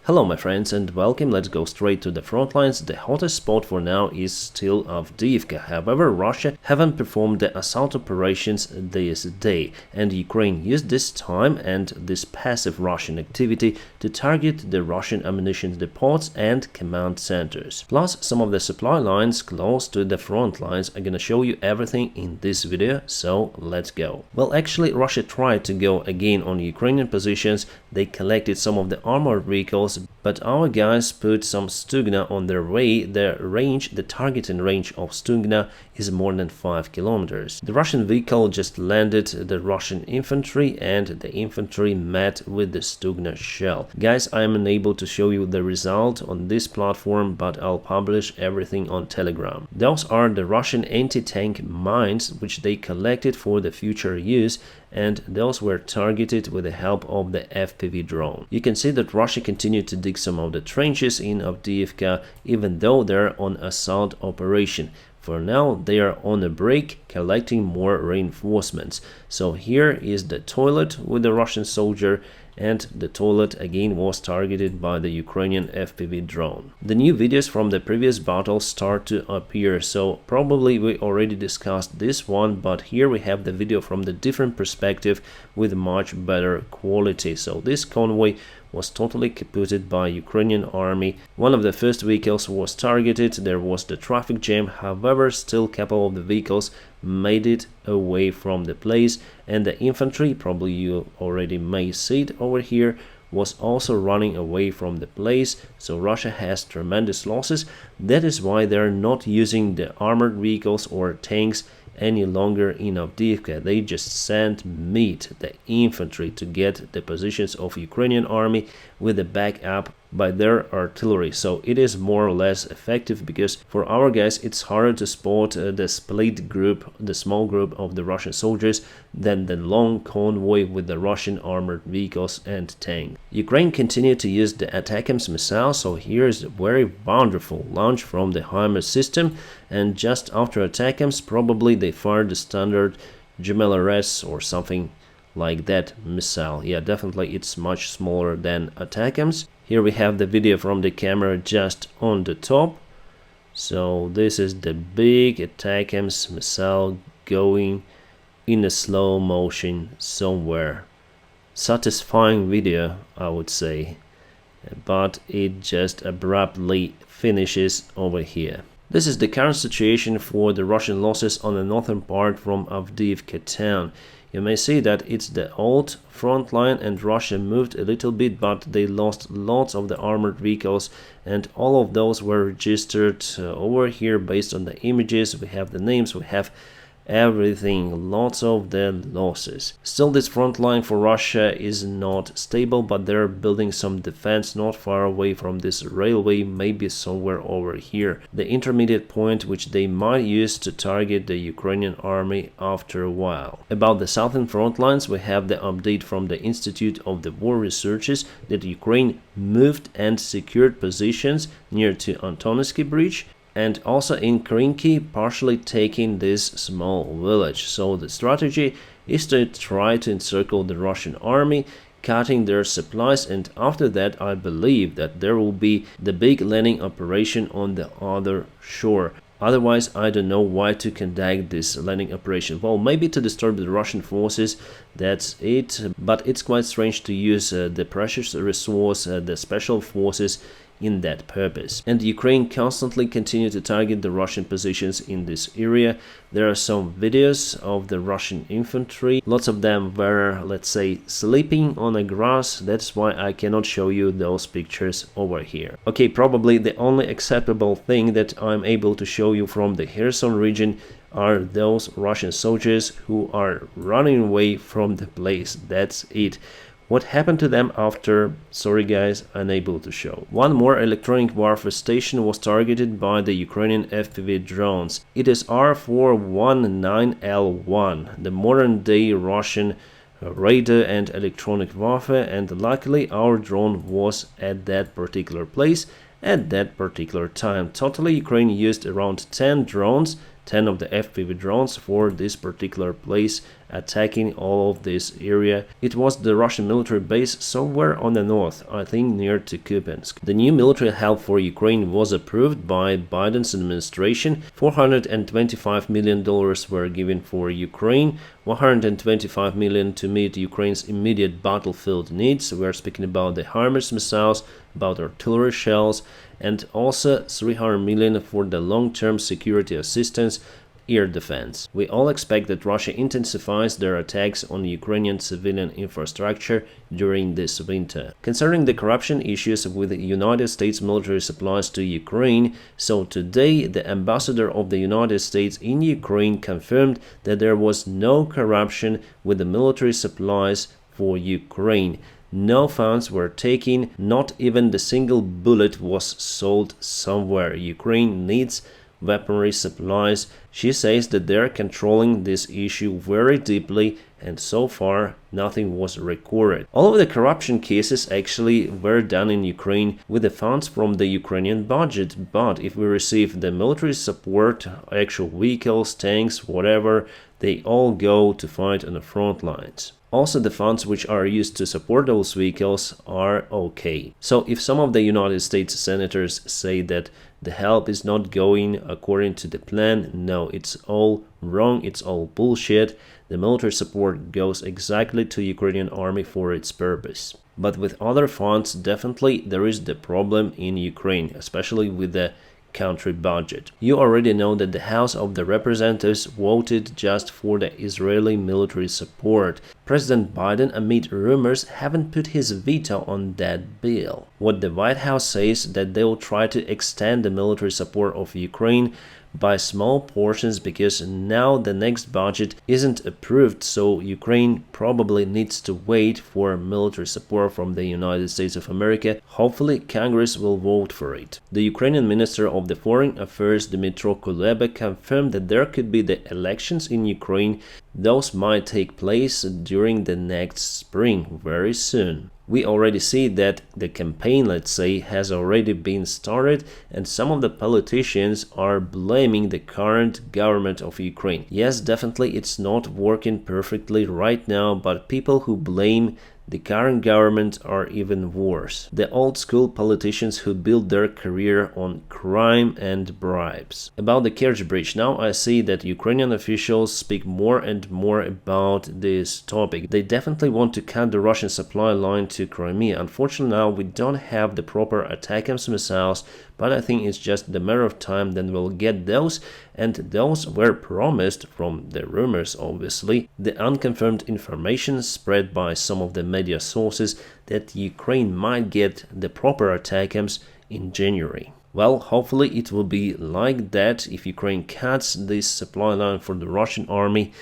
Hello my friends and welcome. Let's go straight to the front lines. The hottest spot for now is still Avdiivka. However, Russia haven't performed the assault operations this day, and Ukraine used this time and this passive Russian activity to target the Russian ammunition depots and command centers. Plus, some of the supply lines close to the front lines. I'm gonna show you everything in this video, so let's go. Well, actually, Russia tried to go again on Ukrainian positions. They collected some of the armored vehicles, but our guys put some Stugna on their way. The targeting range of Stugna is more than 5 kilometers. The Russian vehicle just landed the Russian infantry, and the infantry met with the Stugna shell. Guys, I am unable to show you the result on this platform, but I'll publish everything on Telegram. Those are the Russian anti-tank mines which they collected for the future use, and those were targeted with the help of the FPV drone. You can see that Russia continued to dig some of the trenches in Avdiivka, even though they're on assault operation. For now, they are on a break, collecting more reinforcements. So here is the toilet with the Russian soldier, and the toilet again was targeted by the Ukrainian FPV drone. The new videos from the previous battle start to appear, so probably we already discussed this one, but here we have the video from the different perspective with much better quality. So this convoy was totally kaputted by Ukrainian army. One of the first vehicles was targeted, there was the traffic jam, however still a couple of the vehicles made it away from the place, and the infantry, probably you already may see it over here, was also running away from the place. So Russia has tremendous losses. That is why they're not using the armored vehicles or tanks any longer in Avdiivka. They just sent meat, the infantry, to get the positions of Ukrainian army with the backup by their artillery. So it is more or less effective, because for our guys it's harder to spot the split group, the small group of the Russian soldiers, than the long convoy with the Russian armored vehicles and tank. Ukraine continued to use the ATACMS missile, so here is a very wonderful launch from the HIMARS system, and just after ATACMS probably they fired the standard GMLRS or something like that missile. Yeah, definitely it's much smaller than ATACMS. Here we have the video from the camera just on the top. So this is the big ATACMS missile going in a slow motion somewhere. Satisfying video, I would say, but it just abruptly finishes over here. This is the current situation for the Russian losses on the northern part from Avdiivka town. You may see that it's the old front line, and Russia moved a little bit, but they lost lots of the armored vehicles, and all of those were registered over here based on the images. We have the names, we have everything, lots of the losses. Still, this front line for Russia is not stable, but they're building some defense not far away from this railway, maybe somewhere over here, the intermediate point which they might use to target the Ukrainian army after a while. About the southern front lines, we have the update from the Institute of the War Researches that Ukraine moved and secured positions near to Antonovsky Bridge, and also in Krinky, partially taking this small village. So the strategy is to try to encircle the Russian army, cutting their supplies, and after that I believe that there will be the big landing operation on the other shore. Otherwise, I don't know why to conduct this landing operation. Well, maybe to disturb the Russian forces, that's it, but it's quite strange to use the precious resource, the special forces, in that purpose. And Ukraine constantly continued to target the Russian positions in this area. There are some videos of the Russian infantry. Lots of them were, let's say, sleeping on the grass. That's why I cannot show you those pictures over here. Okay, probably the only acceptable thing that I'm able to show you from the Kherson region are those Russian soldiers who are running away from the place. That's it. What happened to them after? Sorry guys, unable to show. One more electronic warfare station was targeted by the Ukrainian FPV drones. It is R419L1, the modern-day Russian radar and electronic warfare, and luckily our drone was at that particular place at that particular time. Totally, Ukraine used around 10 drones, 10 of the FPV drones for this particular place attacking all of this area. It was the Russian military base somewhere on the north, I think near to Kupiansk. The new military help for Ukraine was approved by Biden's administration. $425 million were given for Ukraine, $125 million to meet Ukraine's immediate battlefield needs. We're speaking about the HIMARS missiles, about artillery shells, and also $300 million for the long-term security assistance, air defense. We all expect that Russia intensifies their attacks on Ukrainian civilian infrastructure during this winter. Concerning the corruption issues with the United States military supplies to Ukraine, so today the ambassador of the United States in Ukraine confirmed that there was no corruption with the military supplies for Ukraine. No funds were taken, not even the single bullet was sold somewhere. Ukraine needs weaponry supplies. She says that they're controlling this issue very deeply, and so far nothing was recorded. All of the corruption cases actually were done in Ukraine with the funds from the Ukrainian budget, but if we receive the military support, actual vehicles, tanks, whatever, they all go to fight on the front lines. Also, the funds which are used to support those vehicles are okay. So if some of the United States senators say that the help is not going according to the plan, no, it's all wrong, it's all bullshit. The military support goes exactly to Ukrainian army for its purpose. But with other funds, definitely there is the problem in Ukraine, especially with the country budget. You already know that the House of the Representatives voted just for the Israeli military support. President Biden, amid rumors, haven't put his veto on that bill. What the White House says that they will try to extend the military support of Ukraine by small portions because now the next budget isn't approved, so Ukraine probably needs to wait for military support from the United States of America. Hopefully Congress will vote for it. The Ukrainian Minister of the Foreign Affairs Dmytro Kuleba confirmed that there could be the elections in Ukraine. Those might take place during the next spring, very soon. We already see that the campaign, let's say, has already been started, and some of the politicians are blaming the current government of Ukraine. Yes, definitely it's not working perfectly right now, but people who blame the current government are even worse. The old school politicians who built their career on crime and bribes. About the Kerch Bridge, now I see that Ukrainian officials speak more and more about this topic. They definitely want to cut the Russian supply line to Crimea. Unfortunately, now we don't have the proper ATACMS missiles, but I think it's just a matter of time then we'll get those, and those were promised from the rumors, obviously. The unconfirmed information spread by some of the media sources that Ukraine might get the proper ATACMS in January. Well, hopefully it will be like that. If Ukraine cuts this supply line for the Russian army,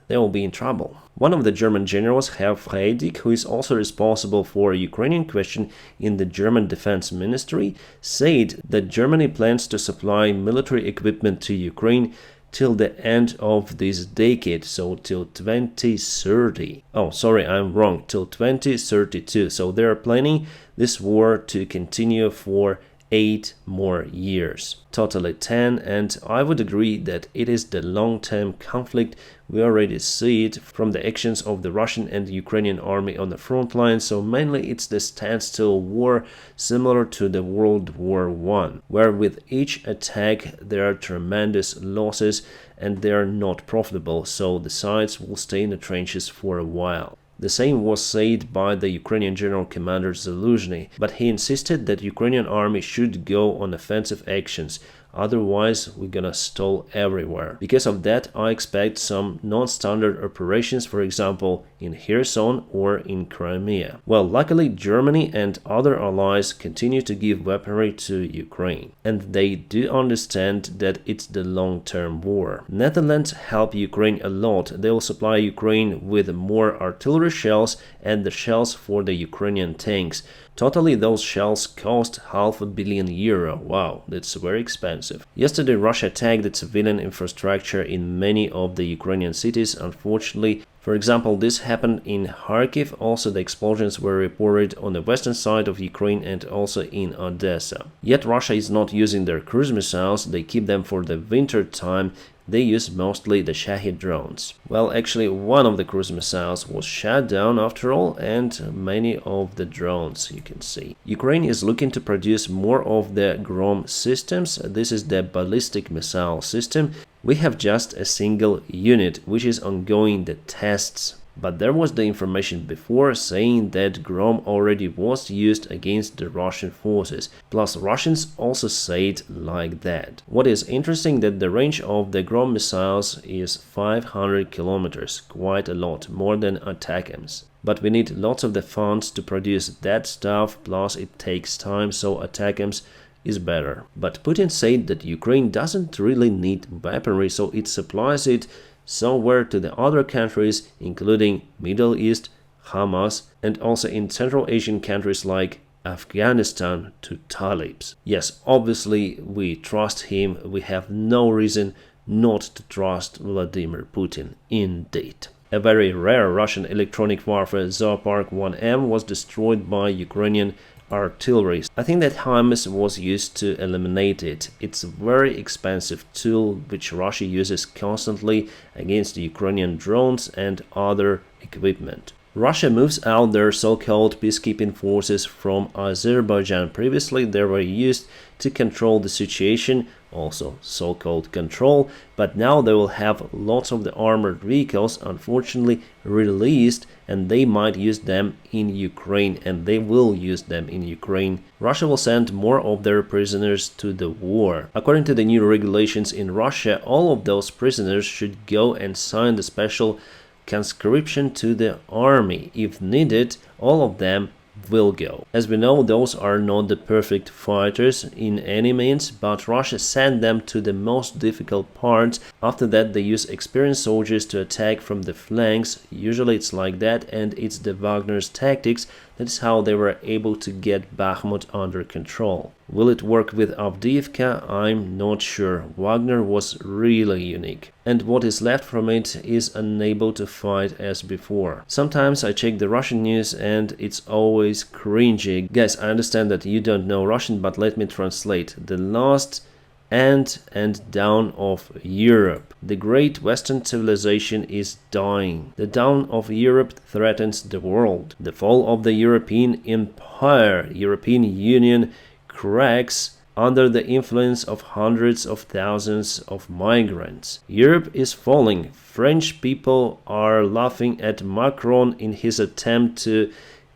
they will be in trouble. One of the German generals, Herr Freydig, who is also responsible for a Ukrainian question in the German Defense Ministry, said that Germany plans to supply military equipment to Ukraine till the end of this decade, so till 2030. Oh, sorry, I'm wrong, till 2032. So they are planning this war to continue for 8 more years, totally 10, and I would agree that it is the long-term conflict. We already see it from the actions of the Russian and Ukrainian army on the front line, so mainly it's the standstill war similar to the World War I, where with each attack there are tremendous losses and they are not profitable, so the sides will stay in the trenches for a while. The same was said by the Ukrainian General Commander Zaluzhny, but he insisted that Ukrainian army should go on offensive actions, otherwise we're gonna stall everywhere. Because of that, I expect some non-standard operations, for example in Kherson or in Crimea. Well, luckily Germany and other allies continue to give weaponry to Ukraine, and they do understand that it's the long-term war. Netherlands help Ukraine a lot. They will supply Ukraine with more artillery shells and the shells for the Ukrainian tanks. Totally, those shells cost €500 million. Wow, that's very expensive. Yesterday, Russia attacked the civilian infrastructure in many of the Ukrainian cities. Unfortunately, For example, this happened in Kharkiv. Also, the explosions were reported on the western side of Ukraine and also in Odessa. Yet Russia is not using their cruise missiles, they keep them for the winter time. They use mostly the Shahid drones. Well, actually, one of the cruise missiles was shot down after all, and many of the drones, you can see. Ukraine is looking to produce more of the Grom systems. This is the ballistic missile system. We have just a single unit, which is ongoing the tests. But there was the information before saying that Grom already was used against the Russian forces. Plus, Russians also say it like that. What is interesting that the range of the Grom missiles is 500 kilometers, quite a lot, more than ATACMS. But we need lots of the funds to produce that stuff, plus it takes time, so ATACMS is better. But Putin said that Ukraine doesn't really need weaponry, so it supplies it somewhere to the other countries, including Middle East, Hamas, and also in Central Asian countries like Afghanistan to Talibs. Yes, obviously we trust him. We have no reason not to trust Vladimir Putin, indeed. A very rare Russian electronic warfare Zoopark 1M was destroyed by Ukrainian artillery. I think that HIMARS was used to eliminate it. It's a very expensive tool which Russia uses constantly against the Ukrainian drones and other equipment. Russia moves out their so-called peacekeeping forces from Azerbaijan. Previously, they were used to control the situation, also so-called control, but now they will have lots of the armored vehicles, unfortunately, released, and they might use them in Ukraine, and they will use them in Ukraine. Russia will send more of their prisoners to the war. According to the new regulations in Russia, all of those prisoners should go and sign the special conscription to the army. If needed, all of them will go. As we know, those are not the perfect fighters in any means, but Russia sent them to the most difficult parts. After that, they use experienced soldiers to attack from the flanks. Usually it's like that, and it's the Wagner's tactics. That is how they were able to get Bakhmut under control. Will it work with Avdiivka? I'm not sure. Wagner was really unique, and what is left from it is unable to fight as before. Sometimes I check the Russian news and it's always cringy. Guys, I understand that you don't know Russian, but let me translate. The last end and down of Europe. The great Western civilization is dying. The down of Europe threatens the world. The fall of the European Empire, European Union cracks under the influence of hundreds of thousands of migrants. Europe is falling. French people are laughing at Macron in his attempt to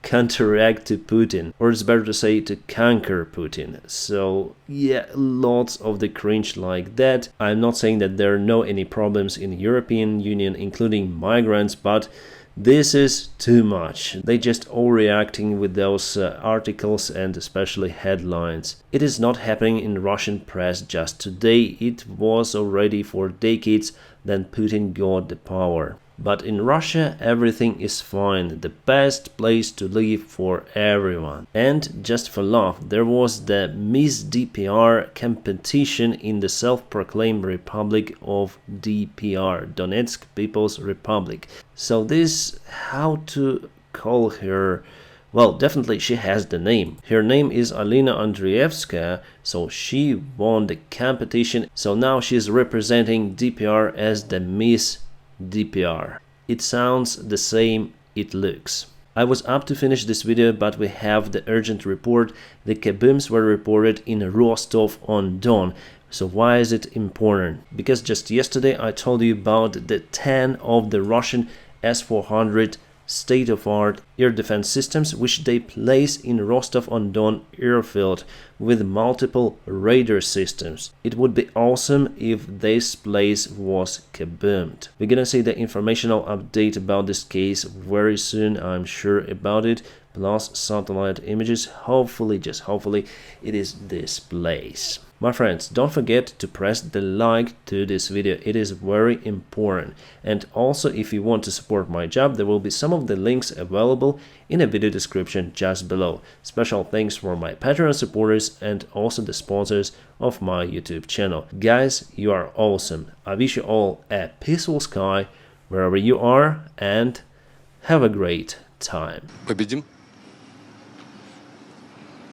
counteract to Putin, or it's better to say to conquer Putin. So yeah, lots of the cringe like that. I'm not saying that there are no any problems in European Union, including migrants, but this is too much. They just overreacting with those articles and especially headlines. It is not happening in Russian press just today. It was already for decades then Putin got the power. But in Russia, everything is fine, the best place to live for everyone. And just for laugh, there was the Miss DPR competition in the self-proclaimed Republic of DPR, Donetsk People's Republic. So this, how to call her? Well, definitely she has the name. Her name is Alina Andreevska, so she won the competition. So now she's representing DPR as the Miss DPR. It sounds the same, it looks. I was up to finish this video, but we have the urgent report. The kabooms were reported in Rostov-on-Don. So why is it important? Because just yesterday I told you about the 10 of the Russian S-400 state-of-art air defense systems which they place in Rostov-on-Don airfield with multiple radar systems. It would be awesome if this place was kaboomed. We're gonna see the informational update about this case very soon, I'm sure about it, plus satellite images. Hopefully, just hopefully, it is this place. My friends, don't forget to press the like to this video, it is very important. And also, if you want to support my job, there will be some of the links available in a video description just below. Special thanks for my Patreon supporters and also the sponsors of my YouTube channel. Guys, you are awesome. I wish you all a peaceful sky, wherever you are, and have a great time. Победим!